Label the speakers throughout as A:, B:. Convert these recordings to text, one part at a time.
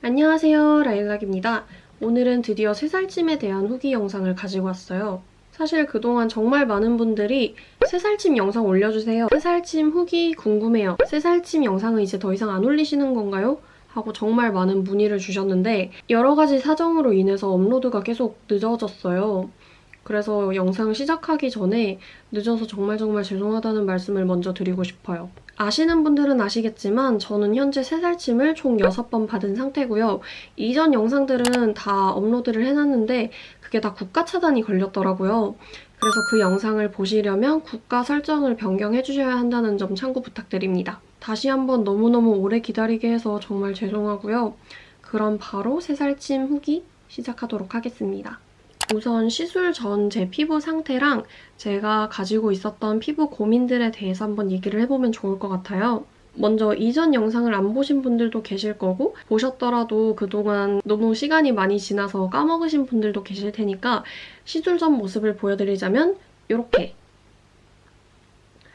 A: 안녕하세요, 라일락입니다. 오늘은 드디어 3살찜에 대한 후기 영상을 가지고 왔어요. 사실 그동안 정말 많은 분들이 3살찜 영상 올려주세요. 3살찜 후기 궁금해요. 3살찜 영상은 이제 더 이상 안 올리시는 건가요? 하고 정말 많은 문의를 주셨는데 여러 가지 사정으로 인해서 업로드가 계속 늦어졌어요. 그래서 영상 시작하기 전에 늦어서 정말 죄송하다는 말씀을 먼저 드리고 싶어요. 아시는 분들은 아시겠지만 저는 현재 3살찜을 총 6번 받은 상태고요. 이전 영상들은 다 업로드를 해놨는데 그게 다 국가 차단이 걸렸더라고요. 그래서 그 영상을 보시려면 국가 설정을 변경해 주셔야 한다는 점 참고 부탁드립니다. 다시 한번 너무너무 오래 기다리게 해서 정말 죄송하고요. 그럼 바로 3살찜 후기 시작하도록 하겠습니다. 우선 시술 전 제 피부 상태랑 제가 가지고 있었던 피부 고민들에 대해서 한번 얘기를 해보면 좋을 것 같아요. 먼저 이전 영상을 안 보신 분들도 계실 거고 보셨더라도 그동안 너무 시간이 많이 지나서 까먹으신 분들도 계실 테니까 시술 전 모습을 보여드리자면 이렇게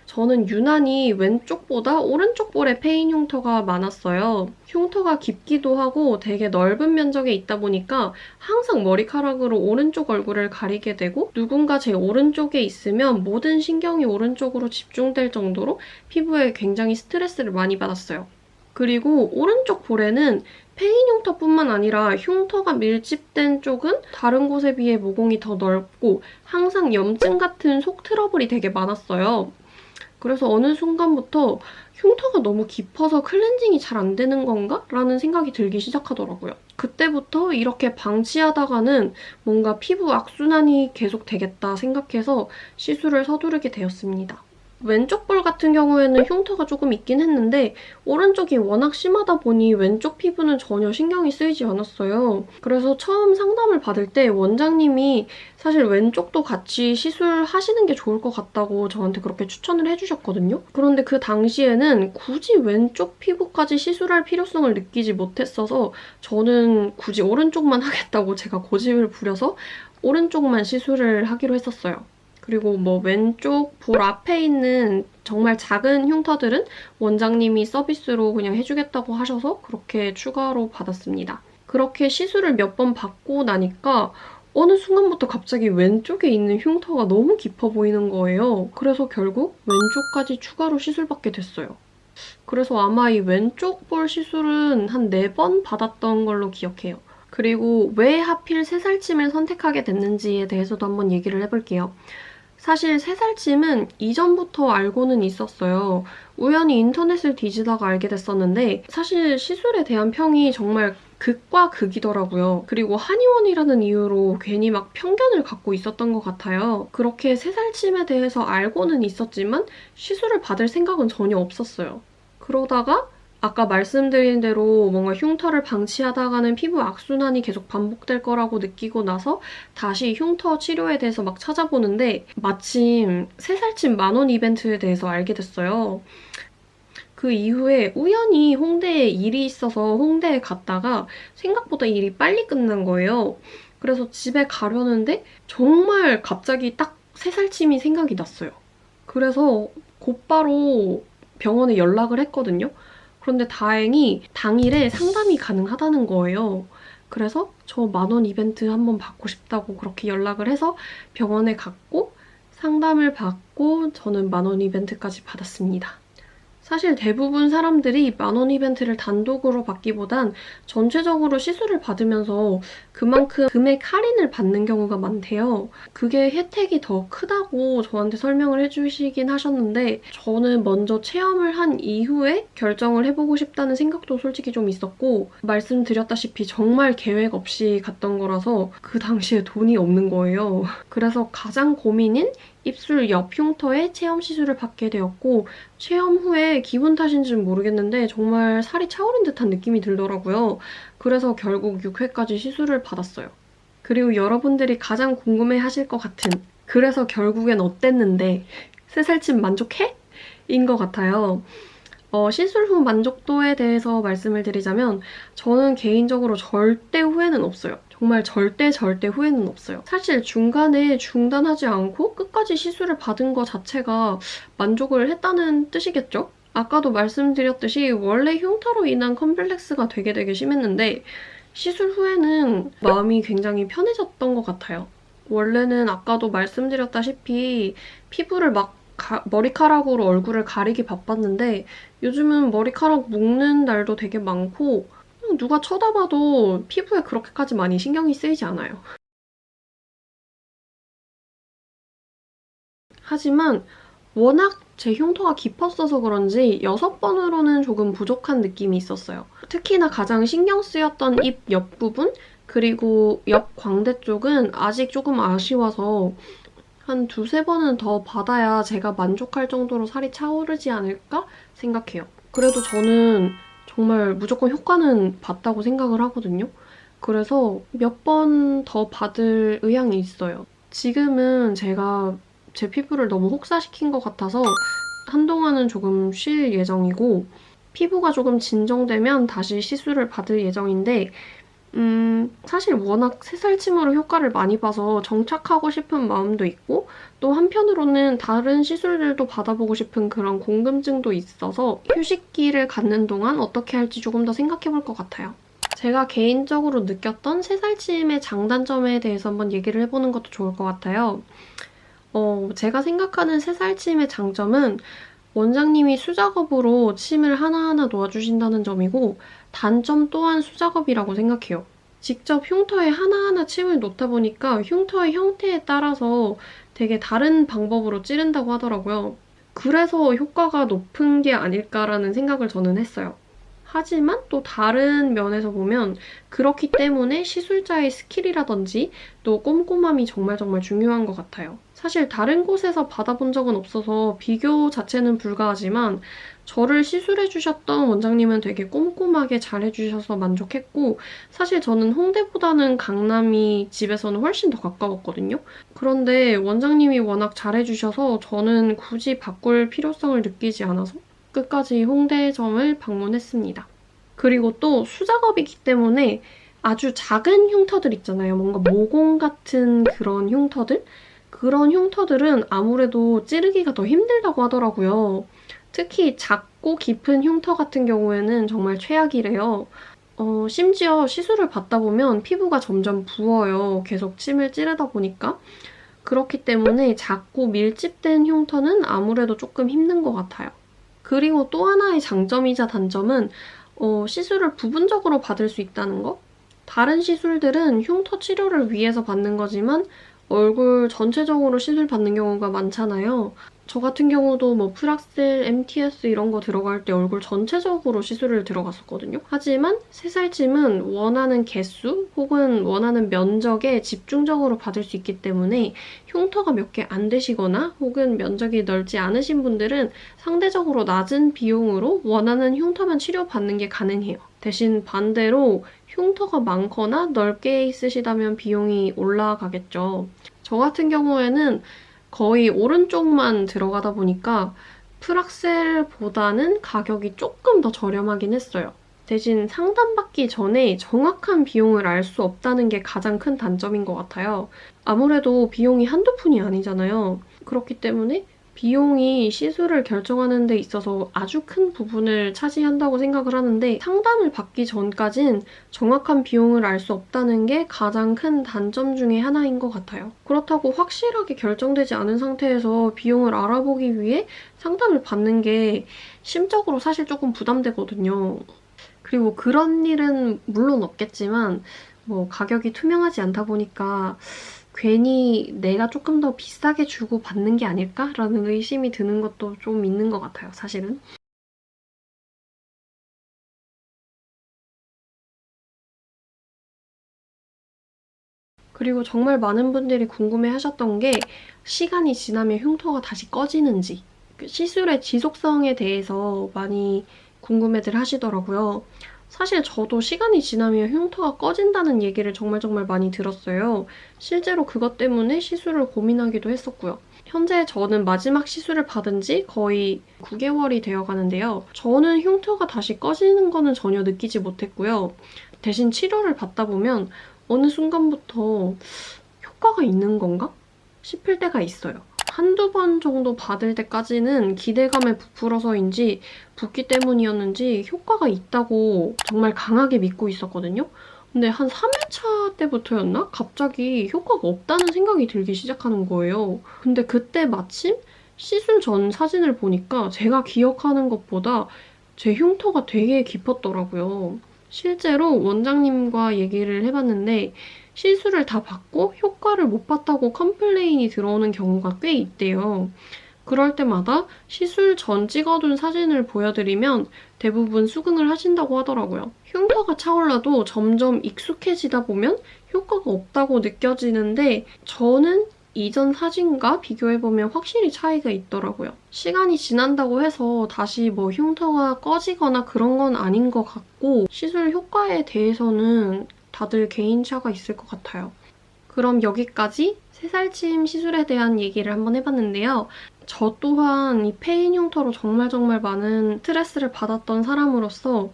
A: 저는 유난히 왼쪽보다 오른쪽 볼에 페인 흉터가 많았어요. 흉터가 깊기도 하고 되게 넓은 면적에 있다 보니까 항상 머리카락으로 오른쪽 얼굴을 가리게 되고 누군가 제 오른쪽에 있으면 모든 신경이 오른쪽으로 집중될 정도로 피부에 굉장히 스트레스를 많이 받았어요. 그리고 오른쪽 볼에는 페인 흉터뿐만 아니라 흉터가 밀집된 쪽은 다른 곳에 비해 모공이 더 넓고 항상 염증 같은 속 트러블이 되게 많았어요. 그래서 어느 순간부터 흉터가 너무 깊어서 클렌징이 잘 안 되는 건가? 라는 생각이 들기 시작하더라고요. 그때부터 이렇게 방치하다가는 뭔가 피부 악순환이 계속 되겠다 생각해서 시술을 서두르게 되었습니다. 왼쪽 볼 같은 경우에는 흉터가 조금 있긴 했는데 오른쪽이 워낙 심하다 보니 왼쪽 피부는 전혀 신경이 쓰이지 않았어요. 그래서 처음 상담을 받을 때 원장님이 사실 왼쪽도 같이 시술하시는 게 좋을 것 같다고 저한테 그렇게 추천을 해주셨거든요. 그런데 그 당시에는 굳이 왼쪽 피부까지 시술할 필요성을 느끼지 못했어서 저는 굳이 오른쪽만 하겠다고 제가 고집을 부려서 오른쪽만 시술을 하기로 했었어요. 그리고 뭐 왼쪽 볼 앞에 있는 정말 작은 흉터들은 원장님이 서비스로 그냥 해주겠다고 하셔서 그렇게 추가로 받았습니다. 그렇게 시술을 몇 번 받고 나니까 어느 순간부터 갑자기 왼쪽에 있는 흉터가 너무 깊어 보이는 거예요. 그래서 결국 왼쪽까지 추가로 시술받게 됐어요. 그래서 아마 이 왼쪽 볼 시술은 한 4번 받았던 걸로 기억해요. 그리고 왜 하필 3살찜을 선택하게 됐는지에 대해서도 한번 얘기를 해볼게요. 사실 3살찜은 이전부터 알고는 있었어요. 우연히 인터넷을 뒤지다가 알게 됐었는데 사실 시술에 대한 평이 정말 극과 극이더라고요. 그리고 한의원이라는 이유로 괜히 막 편견을 갖고 있었던 것 같아요. 그렇게 3살찜에 대해서 알고는 있었지만 시술을 받을 생각은 전혀 없었어요. 그러다가 아까 말씀드린 대로 뭔가 흉터를 방치하다가는 피부 악순환이 계속 반복될 거라고 느끼고 나서 다시 흉터 치료에 대해서 막 찾아보는데 마침 3살찜 만원 이벤트에 대해서 알게 됐어요. 그 이후에 우연히 홍대에 일이 있어서 홍대에 갔다가 생각보다 일이 빨리 끝난 거예요. 그래서 집에 가려는데 정말 갑자기 딱 3살찜이 생각이 났어요. 그래서 곧바로 병원에 연락을 했거든요. 그런데 다행히 당일에 상담이 가능하다는 거예요. 그래서 저 만원 이벤트 한번 받고 싶다고 그렇게 연락을 해서 병원에 갔고 상담을 받고 저는 만원 이벤트까지 받았습니다. 사실 대부분 사람들이 만원 이벤트를 단독으로 받기보단 전체적으로 시술을 받으면서 그만큼 금액 할인을 받는 경우가 많대요. 그게 혜택이 더 크다고 저한테 설명을 해주시긴 하셨는데 저는 먼저 체험을 한 이후에 결정을 해보고 싶다는 생각도 솔직히 좀 있었고 말씀드렸다시피 정말 계획 없이 갔던 거라서 그 당시에 돈이 없는 거예요. 그래서 가장 고민인 입술 옆 흉터에 체험 시술을 받게 되었고 체험 후에 기분 탓인지는 모르겠는데 정말 살이 차오른 듯한 느낌이 들더라고요. 그래서 결국 6회까지 시술을 받았어요. 그리고 여러분들이 가장 궁금해하실 것 같은 그래서 결국엔 어땠는데 3살찜 만족해? 인 것 같아요. 시술 후 만족도에 대해서 말씀을 드리자면 저는 개인적으로 절대 후회는 없어요. 정말 절대 후회는 없어요. 사실 중간에 중단하지 않고 끝까지 시술을 받은 것 자체가 만족을 했다는 뜻이겠죠? 아까도 말씀드렸듯이 원래 흉터로 인한 컴플렉스가 되게 심했는데 시술 후에는 마음이 굉장히 편해졌던 것 같아요. 원래는 아까도 말씀드렸다시피 피부를 막 머리카락으로 얼굴을 가리기 바빴는데 요즘은 머리카락 묶는 날도 되게 많고 그냥 누가 쳐다봐도 피부에 그렇게까지 많이 신경이 쓰이지 않아요. 하지만 워낙 제 흉터가 깊었어서 그런지 6번으로는 조금 부족한 느낌이 있었어요. 특히나 가장 신경 쓰였던 입 옆부분 그리고 옆 광대 쪽은 아직 조금 아쉬워서 한 두세 번은 더 받아야 제가 만족할 정도로 살이 차오르지 않을까 생각해요. 그래도 저는 정말 무조건 효과는 봤다고 생각을 하거든요. 그래서 몇 번 더 받을 의향이 있어요. 지금은 제가 제 피부를 너무 혹사시킨 것 같아서 한동안은 조금 쉴 예정이고 피부가 조금 진정되면 다시 시술을 받을 예정인데 사실 워낙 새살침으로 효과를 많이 봐서 정착하고 싶은 마음도 있고 또 한편으로는 다른 시술들도 받아보고 싶은 그런 궁금증도 있어서 휴식기를 갖는 동안 어떻게 할지 조금 더 생각해볼 것 같아요. 제가 개인적으로 느꼈던 새살침의 장단점에 대해서 한번 얘기를 해보는 것도 좋을 것 같아요. 제가 생각하는 새살침의 장점은 원장님이 수작업으로 침을 하나하나 놓아주신다는 점이고 단점 또한 수작업이라고 생각해요. 직접 흉터에 하나하나 침을 놓다 보니까 흉터의 형태에 따라서 되게 다른 방법으로 찌른다고 하더라고요. 그래서 효과가 높은 게 아닐까라는 생각을 저는 했어요. 하지만 또 다른 면에서 보면 그렇기 때문에 시술자의 스킬이라든지 또 꼼꼼함이 정말 중요한 것 같아요. 사실 다른 곳에서 받아본 적은 없어서 비교 자체는 불가하지만 저를 시술해주셨던 원장님은 되게 꼼꼼하게 잘해주셔서 만족했고 사실 저는 홍대보다는 강남이 집에서는 훨씬 더 가까웠거든요. 그런데 원장님이 워낙 잘해주셔서 저는 굳이 바꿀 필요성을 느끼지 않아서 끝까지 홍대점을 방문했습니다. 그리고 또 수작업이기 때문에 아주 작은 흉터들 있잖아요. 뭔가 모공 같은 그런 흉터들? 그런 흉터들은 아무래도 찌르기가 더 힘들다고 하더라고요. 특히 작고 깊은 흉터 같은 경우에는 정말 최악이래요. 심지어 시술을 받다 보면 피부가 점점 부어요. 계속 침을 찌르다 보니까. 그렇기 때문에 작고 밀집된 흉터는 아무래도 조금 힘든 것 같아요. 그리고 또 하나의 장점이자 단점은 시술을 부분적으로 받을 수 있다는 거? 다른 시술들은 흉터 치료를 위해서 받는 거지만 얼굴 전체적으로 시술 받는 경우가 많잖아요. 저 같은 경우도 뭐 프락셀, MTS 이런 거 들어갈 때 얼굴 전체적으로 시술을 들어갔었거든요. 하지만 새살찜은 원하는 개수 혹은 원하는 면적에 집중적으로 받을 수 있기 때문에 흉터가 몇 개 안 되시거나 혹은 면적이 넓지 않으신 분들은 상대적으로 낮은 비용으로 원하는 흉터만 치료받는 게 가능해요. 대신 반대로 흉터가 많거나 넓게 있으시다면 비용이 올라가겠죠. 저 같은 경우에는 거의 오른쪽만 들어가다 보니까 프락셀보다는 가격이 조금 더 저렴하긴 했어요. 대신 상담받기 전에 정확한 비용을 알 수 없다는 게 가장 큰 단점인 것 같아요. 아무래도 비용이 한두 푼이 아니잖아요. 그렇기 때문에 비용이 시술을 결정하는 데 있어서 아주 큰 부분을 차지한다고 생각을 하는데 상담을 받기 전까진 정확한 비용을 알 수 없다는 게 가장 큰 단점 중에 하나인 것 같아요. 그렇다고 확실하게 결정되지 않은 상태에서 비용을 알아보기 위해 상담을 받는 게 심적으로 사실 조금 부담되거든요. 그리고 그런 일은 물론 없겠지만 뭐 가격이 투명하지 않다 보니까 괜히 내가 조금 더 비싸게 주고 받는 게 아닐까라는 의심이 드는 것도 좀 있는 것 같아요, 사실은. 그리고 정말 많은 분들이 궁금해하셨던 게 시간이 지나면 흉터가 다시 꺼지는지 그 시술의 지속성에 대해서 많이 궁금해들 하시더라고요. 사실 저도 시간이 지나면 흉터가 꺼진다는 얘기를 정말 많이 들었어요. 실제로 그것 때문에 시술을 고민하기도 했었고요. 현재 저는 마지막 시술을 받은 지 거의 9개월이 되어 가는데요. 저는 흉터가 다시 꺼지는 거는 전혀 느끼지 못했고요. 대신 치료를 받다 보면 어느 순간부터 효과가 있는 건가 싶을 때가 있어요. 한두 번 정도 받을 때까지는 기대감에 부풀어서인지 붓기 때문이었는지 효과가 있다고 정말 강하게 믿고 있었거든요. 근데 한 3회차 때부터였나? 갑자기 효과가 없다는 생각이 들기 시작하는 거예요. 근데 그때 마침 시술 전 사진을 보니까 제가 기억하는 것보다 제 흉터가 되게 깊었더라고요. 실제로 원장님과 얘기를 해봤는데 시술을 다 받고 효과를 못 봤다고 컴플레인이 들어오는 경우가 꽤 있대요. 그럴 때마다 시술 전 찍어둔 사진을 보여드리면 대부분 수긍을 하신다고 하더라고요. 흉터가 차올라도 점점 익숙해지다 보면 효과가 없다고 느껴지는데 저는 이전 사진과 비교해보면 확실히 차이가 있더라고요. 시간이 지난다고 해서 다시 뭐 흉터가 꺼지거나 그런 건 아닌 것 같고 시술 효과에 대해서는 다들 개인차가 있을 것 같아요. 그럼 여기까지 새살침 시술에 대한 얘기를 한번 해봤는데요. 저 또한 이 페인 흉터로 정말 많은 스트레스를 받았던 사람으로서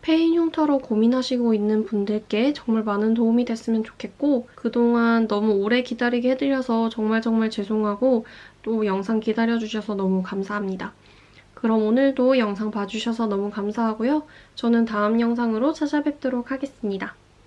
A: 페인 흉터로 고민하시고 있는 분들께 정말 많은 도움이 됐으면 좋겠고 그동안 너무 오래 기다리게 해드려서 정말 죄송하고 또 영상 기다려주셔서 너무 감사합니다. 그럼 오늘도 영상 봐주셔서 너무 감사하고요. 저는 다음 영상으로 찾아뵙도록 하겠습니다.